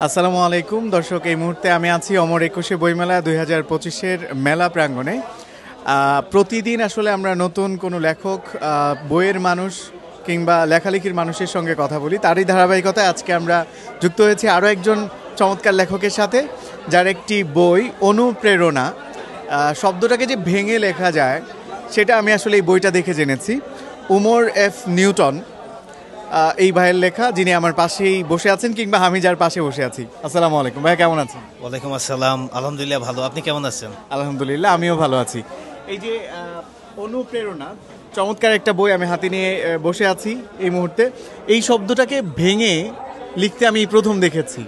আসসালামু আলাইকুম দর্শক, এই মুহূর্তে আমি আছি অমর ২১শে বইমেলা ২০২৫-এর মেলা প্রাঙ্গণে। প্রতিদিন আসলে আমরা নতুন কোনো লেখক, বইয়ের মানুষ কিংবা লেখালেখির মানুষের সঙ্গে কথা বলি। তারই ধারাবাহিকতায় আজকে আমরা যুক্ত হয়েছি আরও একজন চমৎকার লেখকের সাথে, যার একটি বই অনুপ্রেরণা। শব্দটাকে যে ভেঙে লেখা যায় সেটা আমি আসলে এই বইটা দেখে জেনেছি। উমর এফ নিউটন এই ভাইয়ের লেখা, যিনি আমার পাশেই বসে আছেন কিংবা আমি যার পাশে বসে আছি। আসসালামু আলাইকুম ভাই, কেমন আছেন? ওয়ালাইকুম আসসালাম, আলহামদুলিল্লাহ ভালো। আপনি কেমন আছেন? আলহামদুলিল্লাহ, আমিও ভালো আছি। এই যে অনুপ্রেরণা, চমৎকার একটা বই আমি হাতে নিয়ে বসে আছি এই মুহূর্তে। এই শব্দটাকে ভেঙে লিখতে আমি প্রথম দেখেছি।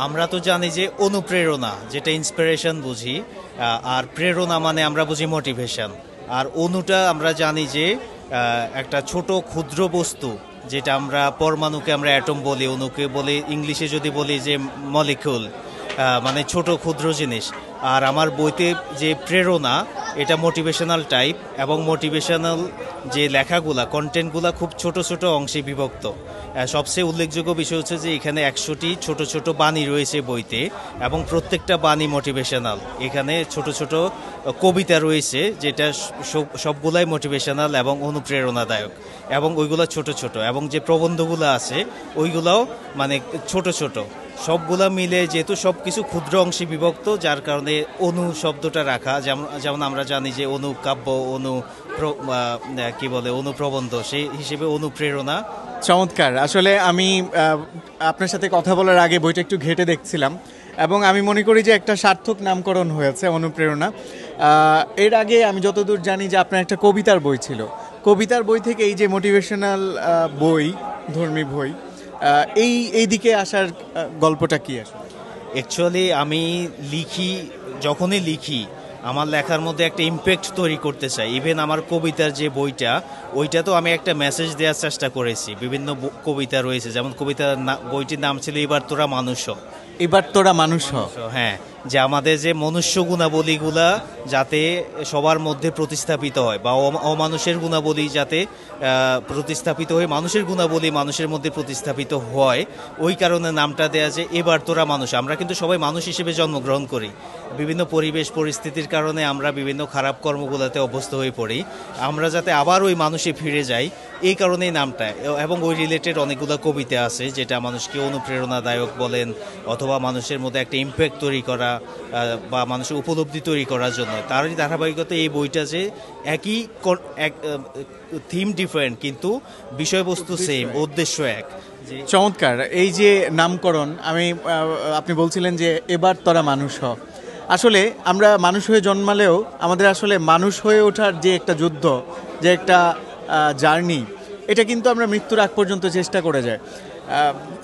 আমরা তো জানি যে অনুপ্রেরণা যেটা ইন্সপিরেশন বুঝি, আর প্রেরণা মানে আমরা বুঝি মোটিভেশন। আর অনুটা আমরা জানি যে একটা ছোট ক্ষুদ্র বস্তু, যেটা আমরা পরমাণুকে আমরা অ্যাটম বলি, অনুকে বলি ইংলিশে যদি বলি যে মলিকুল, মানে ছোট ক্ষুদ্র জিনিস। আর আমার বইতে যে প্রেরণা, এটা মোটিভেশনাল টাইপ, এবং মোটিভেশনাল যে লেখাগুলা, কন্টেন্টগুলা খুব ছোট ছোট অংশে বিভক্ত। সবচেয়ে উল্লেখযোগ্য বিষয় হচ্ছে যে এখানে ১০০টি ছোট ছোট বাণী রয়েছে বইতে, এবং প্রত্যেকটা বাণী মোটিভেশনাল। এখানে ছোট ছোট কবিতা রয়েছে, যেটা সবগুলাই মোটিভেশনাল এবং অনুপ্রেরণাদায়ক, এবং ওইগুলো ছোট ছোট। এবং যে প্রবন্ধগুলো আছে ওইগুলাও মানে ছোট ছোট। সবগুলা মিলে যেহেতু সব কিছু ক্ষুদ্র অংশে বিভক্ত, যার কারণে অনু শব্দটা রাখা। যেমন আমরা জানি যে অনুকাব্য, কি বলে অনুপ্রবন্ধ, সেই হিসেবে অনুপ্রেরণা। চমৎকার। আসলে আমি আপনার সাথে কথা বলার আগে বইটা একটু ঘেঁটে দেখছিলাম, এবং আমি মনে করি যে একটা সার্থক নামকরণ হয়েছে অনুপ্রেরণা। এর আগে আমি যতদূর জানি যে আপনার একটা কবিতার বই ছিল, কবিতার বই থেকে এই যে মোটিভেশনাল বই, ধর্মী বই, এই দিকে আসার গল্পটা কি আসলে? অ্যাকচুয়ালি আমি যখনই লিখি আমার লেখার মধ্যে একটা ইমপ্যাক্ট তৈরি করতে চাই। ইভেন আমার কবিতার যে বইটা, ওইটা তো আমি একটা মেসেজ দেওয়ার চেষ্টা করেছি। বিভিন্ন কবিতা রয়েছে, যেমন বইটির নাম ছিল এবার তোরা মানুষ হ। এবার তোরা মানুষ হ। হ্যাঁ, যে আমাদের যে মনুষ্য গুণাবলীগুলা যাতে সবার মধ্যে প্রতিস্থাপিত হয়, বা অমানুষের গুণাবলী যাতে প্রতিস্থাপিত হয়ে মানুষের গুণাবলী মানুষের মধ্যে প্রতিস্থাপিত হয়, ওই কারণে নামটা দেয়া যে এবার তোরা মানুষ। আমরা কিন্তু সবাই মানুষ হিসেবে জন্মগ্রহণ করি, বিভিন্ন পরিবেশ পরিস্থিতির কারণে আমরা বিভিন্ন খারাপ কর্মগুলোতে অভ্যস্ত হয়ে পড়ি। আমরা যাতে আবার ওই মানুষে ফিরে যাই, এই কারণেই নামটা। এবং ওই রিলেটেড অনেকগুলো কবিতা আছে যেটা মানুষকে অনুপ্রেরণাদায়ক বলেন, অথবা মানুষের মধ্যে একটা ইমপ্যাক্ট তৈরি করা বা মানুষের উপলব্ধি তৈরি করার জন্য। তারই ধারাবাহিকতা এই বইটা, যে একই থিম ডিফারেন্ট কিন্তু বিষয়বস্তু সেম, উদ্দেশ্য এক। চমৎকার। এই যে নামকরণ, আপনি বলছিলেন যে এবার তোরা মানুষ হ। আসলে আমরা মানুষ হয়ে জন্মালেও আমাদের আসলে মানুষ হয়ে ওঠার যে একটা যুদ্ধ, যে একটা জার্নি, এটা কিন্তু আমরা মৃত্যুর আগ পর্যন্ত চেষ্টা করে যাই।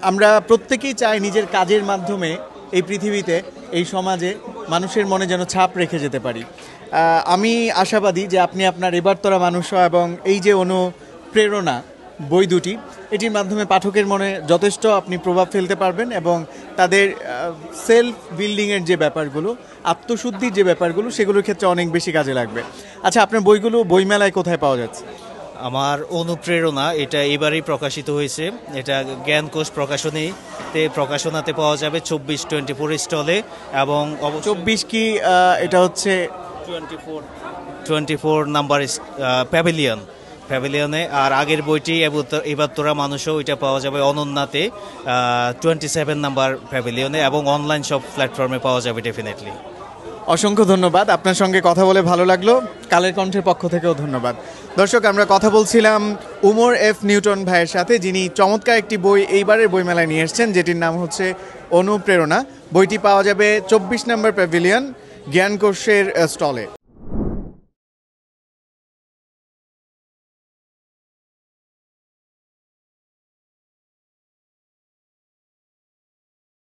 আমরা প্রত্যেকেই চাই নিজের কাজের মাধ্যমে এই পৃথিবীতে, এই সমাজে মানুষের মনে যেন ছাপ রেখে যেতে পারি। আমি আশাবাদী যে আপনি আপনার এবার তোরা মানুষ এবং এই যে অনুপ্রেরণা বই দুটি, এটির মাধ্যমে পাঠকের মনে যথেষ্ট আপনি প্রভাব ফেলতে পারবেন, এবং তাদের সেলফ বিল্ডিংয়ের যে ব্যাপারগুলো, আত্মশুদ্ধির যে ব্যাপারগুলো, সেগুলোর ক্ষেত্রে অনেক বেশি কাজে লাগবে। আচ্ছা, আপনার বইগুলো বইমেলায় কোথায় পাওয়া যাচ্ছে? আমার অনুপ্রেরণা এটা এবারেই প্রকাশিত হয়েছে। এটা জ্ঞানকোষ প্রকাশনাতে পাওয়া যাবে 24-24 স্টলে, এবং 24 কি এটা হচ্ছে 24 নাম্বার প্যাভিলিয়নে। আর আগের বইটি এবার তোরা মানুষও, ওইটা পাওয়া যাবে অনন্যাতে 27 নাম্বার প্যাভিলিয়নে, এবং অনলাইন সব প্ল্যাটফর্মে পাওয়া যাবে ডেফিনেটলি। অসংখ্য ধন্যবাদ, আপনার সঙ্গে কথা বলে ভালো লাগলো। কালের কণ্ঠের পক্ষ থেকেও ধন্যবাদ। দর্শক, আমরা কথা বলছিলাম উমর এফ নিউটন ভাইয়ের সাথে, যিনি চমৎকার একটি বই এইবারের বইমেলায় নিয়ে এসেছেন, যেটির নাম হচ্ছে অনুপ্রেরণা। বইটি পাওয়া যাবে 24 নম্বর প্যাভিলিয়ন জ্ঞানকোষের স্টলে।